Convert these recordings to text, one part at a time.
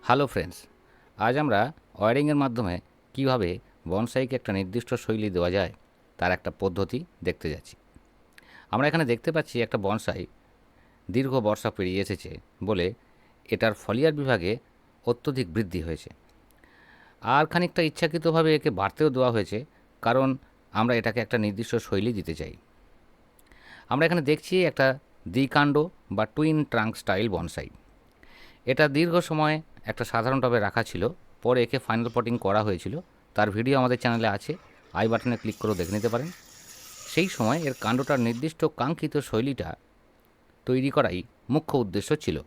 Hello friends, আজ আমরা ওয়্যারিংয়ের মাধ্যমে কিভাবে বনসাইকে একটা নির্দিষ্ট শৈলী দেওয়া যায় তার একটা পদ্ধতি দেখতে যাচ্ছি। আমরা এখানে দেখতে পাচ্ছি একটা বনসাই দীর্ঘ বর্ষা পেরিয়ে এসেছে বলে এটার ফলিয়ার বিভাগে অত্যধিক বৃদ্ধি হয়েছে। আর খানিকটা ইচ্ছাকৃতভাবে একে বাড়তেও দেওয়া হয়েছে, কারণ আমরা এটাকে একটা নির্দিষ্ট শৈলী দিতে চাই। আমরা এখানে দেখছি একটা দ্বিকাণ্ড বা টুইন ট্রাঙ্ক স্টাইল বনসাই। এটা দীর্ঘ সময় একটা সাধারণভাবে রাখা ছিল, পরে একে ফাইনাল পটিং করা হয়েছিল। তার ভিডিও আমাদের চ্যানেলে আছে, আই বাটনে ক্লিক করেও দেখে নিতে পারেন। সেই সময় এর কাণ্ডটার নির্দিষ্ট কাঙ্ক্ষিত শৈলীটা তৈরি করাই মুখ্য উদ্দেশ্য ছিল।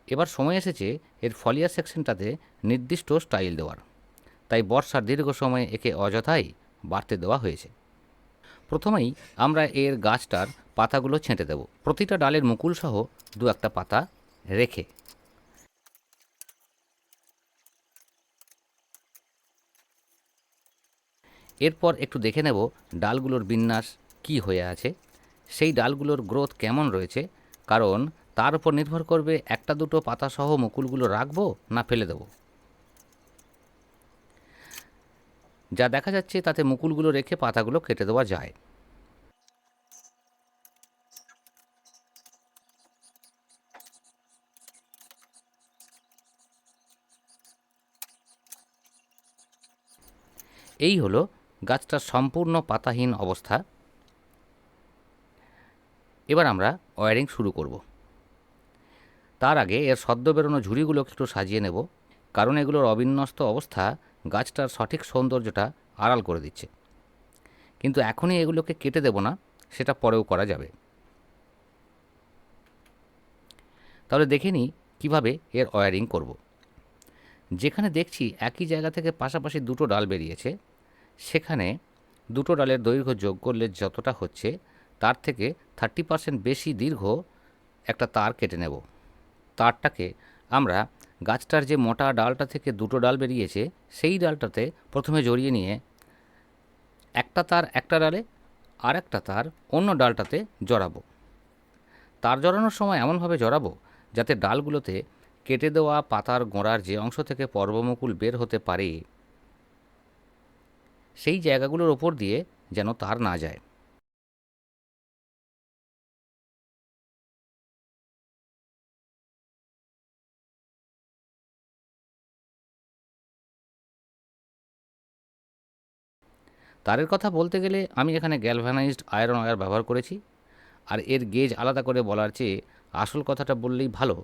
এবার সময় এসেছে এর ফলিয়ার সেকশনটাতে নির্দিষ্ট স্টাইল দেওয়ার। তাই বর্ষার দীর্ঘ সময়ে একে অযথাই বাড়তে দেওয়া হয়েছে। প্রথমেই আমরা এর গাছটার পাতাগুলো ছেঁটে দেব, প্রতিটা ডালের মুকুলসহ দু একটা পাতা রেখে। এরপর একটু দেখে নেব ডালগুলোর বিন্যাস কি হয়ে আছে, সেই ডালগুলোর গ্রোথ কেমন রয়েছে, কারণ তার উপর নির্ভর করবে একটা দুটো পাতাসহ মুকুলগুলো রাখবো না ফেলে দেব। যা দেখা যাচ্ছে তাতে মুকুলগুলো রেখে পাতাগুলো কেটে দেওয়া যায়। এই হলো গাছটার সম্পূর্ণ পাতাহীন অবস্থা। এবার আমরা ওয়্যারিং শুরু করব। তার আগে এর সদ্য বেরোনো ঝুড়িগুলো একটু সাজিয়ে নেব, কারণ এগুলোর অবিন্যস্ত অবস্থা গাছটার সঠিক সৌন্দর্যটা আড়াল করে দিচ্ছে। কিন্তু এখনই এগুলোকে কেটে দেব না, সেটা পরেও করা যাবে। তাহলে দেখে নিই কীভাবে এর ওয়্যারিং করব। যেখানে দেখছি একই জায়গা থেকে পাশাপাশি দুটো ডাল বেরিয়েছে, সেখানে দুটো ডালের দৈর্ঘ্য যোগ করলে যতটা হচ্ছে তার থেকে 30% বেশি দীর্ঘ একটা তার কেটে নেব। তারটাকে আমরা গাছটার যে মোটা ডালটা থেকে দুটো ডাল বেরিয়েছে সেই ডালটাতে প্রথমে জড়িয়ে নিয়ে একটা তার একটা ডালে আর একটা তার অন্য ডালটাতে জড়াবো। তার জড়ানোর সময় এমনভাবে জড়াবো যাতে ডালগুলোতে কেটে দেওয়া পাতার গোড়ার যে অংশ থেকে পর্বমুকুল বের হতে পারে সেই জায়গাগুলোর ওপর দিয়ে যেন তার না যায়। তারের কথা বলতে গেলে আমি এখানে গ্যালভানাইজড আয়রন ওয়্যার ব্যবহার করেছি। আর এর গেজ আলাদা করে বলার চেয়ে আসল কথাটা বললেই ভালো,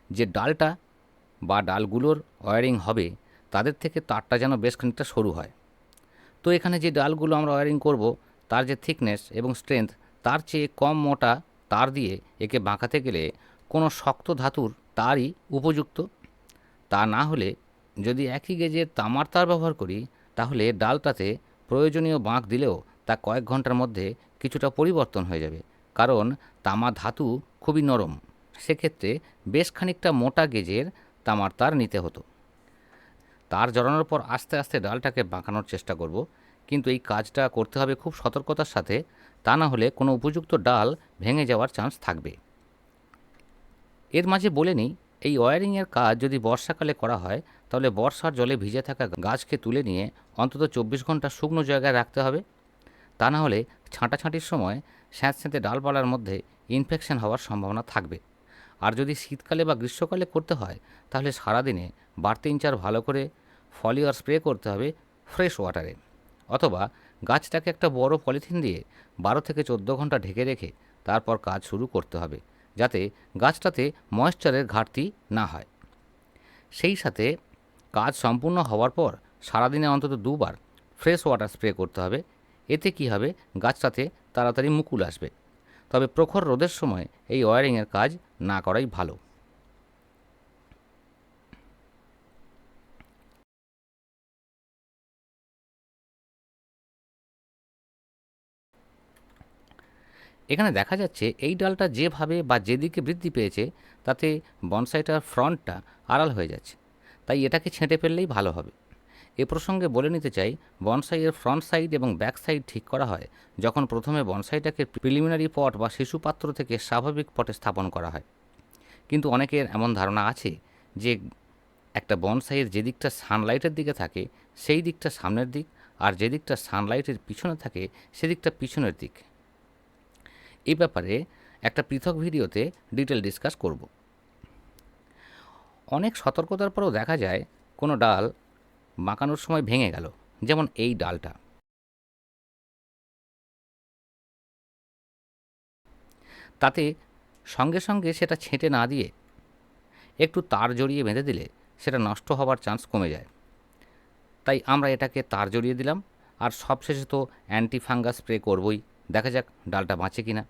যে ডালটা বা ডালগুলোর ওয়্যারিং হবে তাদের থেকে তারটা যেন বেশ খানিকটা সরু হয়। তো এখানে যে ডালগুলো আমরা ওয়্যারিং করব তার যে থিকনেস এবং স্ট্রেংথ তার চেয়ে কম মোটা তার দিয়ে একে বাঁকাতে গেলে কোনো শক্ত ধাতুর তারই উপযুক্ত। তা না হলে যদি একই গেজের তামার তার ব্যবহার করি তাহলে ডালটাতে প্রয়োজনীয় বাঁক দিলেও তা কয়েক ঘন্টার মধ্যে কিছুটা পরিবর্তন হয়ে যাবে, কারণ তামা ধাতু খুবই নরম। সেক্ষেত্রে বেশ খানিকটা মোটা গেজের তামার তার নিতে হতো। তার জড়ানোর পর আস্তে আস্তে ডালটাকে বাঁকানোর চেষ্টা করব, কিন্তু এই কাজটা করতে হবে খুব সতর্কতার সাথে, তা না হলে কোনো উপযুক্ত ডাল ভেঙে যাওয়ার চান্স থাকবে। এর মাঝে বলে নিই, এই ওয়্যারিংয়ের কাজ যদি বর্ষাকালে করা হয় তাহলে বর্ষার জলে ভিজে থাকা গাছকে তুলে নিয়ে অন্তত 24 ঘন্টা শুকনো জায়গায় রাখতে হবে। তা না হলে ছাঁটাছাঁটির সময় স্যাঁতস্যাঁতে ডালপালার মধ্যে ইনফেকশন হওয়ার সম্ভাবনা থাকবে। আর যদি শীতকালে বা গ্রীষ্মকালে করতে হয় তাহলে সারাদিনে বার 3-4 ভালো করে ফলিওর স্প্রে করতে হবে ফ্রেশ ওয়াটারে, অথবা গাছটাকে একটা বড় পলিথিন দিয়ে 12 থেকে 14 ঘন্টা ঢেকে রেখে তারপর কাজ শুরু করতে হবে, যাতে গাছটাতে ময়েশ্চারের ঘাটতি না হয়। সেই সাথে কাজ সম্পূর্ণ হওয়ার পর সারাদিনে অন্তত 2বার ফ্রেশ ওয়াটার স্প্রে করতে হবে। এতে কী হবে, গাছটাতে তাড়াতাড়ি মুকুল আসবে। তবে প্রখর রোদের সময় এই ওয়্যারিংয়ের কাজ না করাই ভালো। এখানে দেখা যাচ্ছে এই ডালটা যেভাবে বা যেদিকে বৃদ্ধি পেয়েছে তাতে বনসাইটার ফ্রন্টটা আড়াল হয়ে যাচ্ছে, তাই এটাকে ছেঁটে ফেললেই ভালো হবে। এ প্রসঙ্গে বলে নিতে চাই, বনসাইয়ের ফ্রন্ট সাইড এবং ব্যাক সাইড ঠিক করা হয় যখন প্রথমে বনসাইটাকে প্রিলিমিনারি পট বা শিশু পাত্র থেকে স্বাভাবিক পটে স্থাপন করা হয়। কিন্তু অনেকের এমন ধারণা আছে যে একটা বনসাইয়ের যে দিকটা সানলাইটের দিকে থাকে সেই দিকটা সামনের দিক, আর যে দিকটা সানলাইটের পিছনে থাকে সেদিকটা পিছনের দিক। এই ব্যাপারে একটা পৃথক ভিডিওতে ডিটেল ডিসকাস করব। অনেক সতর্কতার পরেও দেখা যায় কোনো ডাল বাঁকানোর সময় ভেঙে গেল, যেমন এই ডালটা। তাতে সঙ্গে সঙ্গে সেটা ছেঁটে না দিয়ে একটু তার জড়িয়ে বেঁধে দিলে সেটা নষ্ট হওয়ার চান্স কমে যায়। তাই আমরা এটাকে তার জড়িয়ে দিলাম, আর সবশেষে তো অ্যান্টি ফাঙ্গাস স্প্রে করবই, দেখা যাক ডালটা বাঁচে কিনা।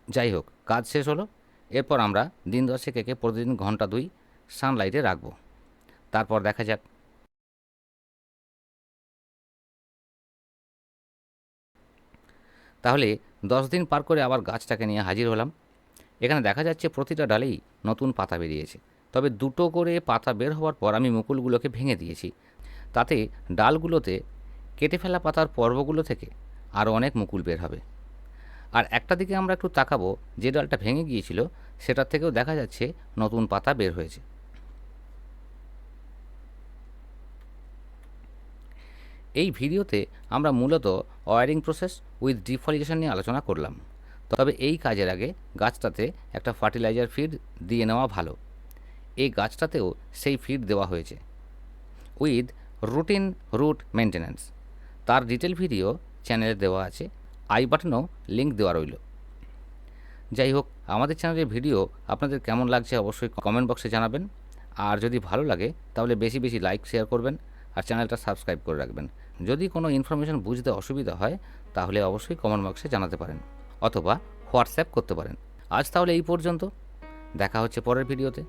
যাই হোক, কাজ শেষ হলো। এরপর আমরা দিন 10 একে প্রতিদিন ঘন্টা 2 সানলাইটে রাখবো, তারপর দেখা যাক। তাহলে 10 দিন পার করে আবার গাছটাকে নিয়ে হাজির হলাম। এখানে দেখা যাচ্ছে প্রতিটা ডালেই নতুন পাতা বেরিয়েছে, তবে দুটো করে পাতা বের হওয়ার পর আমি মুকুলগুলোকে ভেঙে দিয়েছি। তাতে ডালগুলোতে কেটে ফেলা পাতার পর্বগুলো থেকে আরও অনেক মুকুল বের হবে। আর একটা দিকে আমরা একটু তাকাবো, যে ডালটা ভেঙে গিয়েছিল সেটার থেকেও দেখা যাচ্ছে নতুন পাতা বের হয়েছে। এই ভিডিওতে আমরা মূলত ওয়্যারিং প্রসেস উইথ ডিফলিয়েশন নিয়ে আলোচনা করলাম। তবে এই কাজের আগে গাছটাতে একটা ফার্টিলাইজার ফিড দিয়ে নেওয়া ভালো। এই গাছটাতেও সেই ফিড দেওয়া হয়েছে উইথ রুটিন রুট মেনটেন্যান্স। তার ডিটেল ভিডিও চ্যানেলে দেওয়া আছে, আই বাটনেও লিঙ্ক দেওয়া রইল। যাই হোক, আমাদের চ্যানেলের ভিডিও আপনাদের কেমন লাগছে অবশ্যই কমেন্ট বক্সে জানাবেন। আর যদি ভালো লাগে তাহলে বেশি বেশি লাইক শেয়ার করবেন, আর চ্যানেলটা সাবস্ক্রাইব করে রাখবেন। যদি কোনো ইনফরমেশন বুঝতে অসুবিধা হয় তাহলে অবশ্যই কমেন্ট বক্সে জানাতে পারেন, অথবা হোয়াটসঅ্যাপ করতে পারেন। আজ তাহলে এই পর্যন্ত, দেখা হচ্ছে পরের ভিডিওতে।